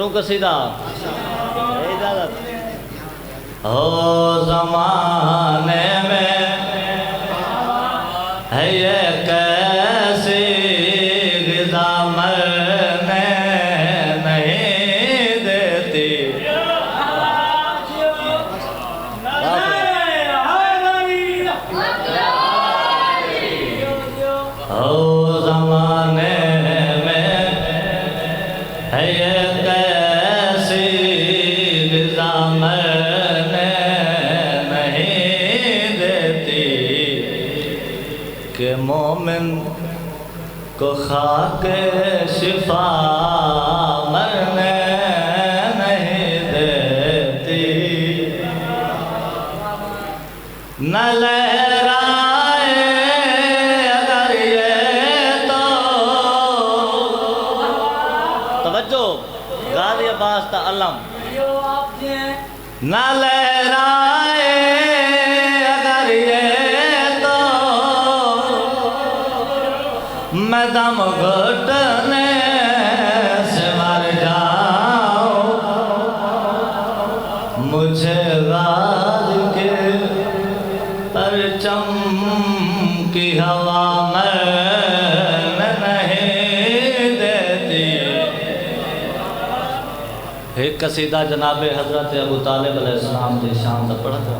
करूँ कसीदा इजाजत हो ज़माने में है ये कैसी ग़िज़ा मरने नहीं देती। हो ज़माने में है ये कैसी ग़िज़ा मरने नहीं देती कि मोमिन को खाके शिफा मरने नहीं देती। न लहराए अगर ये तो तवज्जो गाज़ी अब्बास ता अलम न लहराए अगर ये तो मैं दम घुटने से मर जाऊं। मुझे गाज़ के परचम की हवा में नहीं देती। एक कसीदा जनाब हज़रत अबू तालिब अलैहिस्सलाम की शान दा पढ़ा था।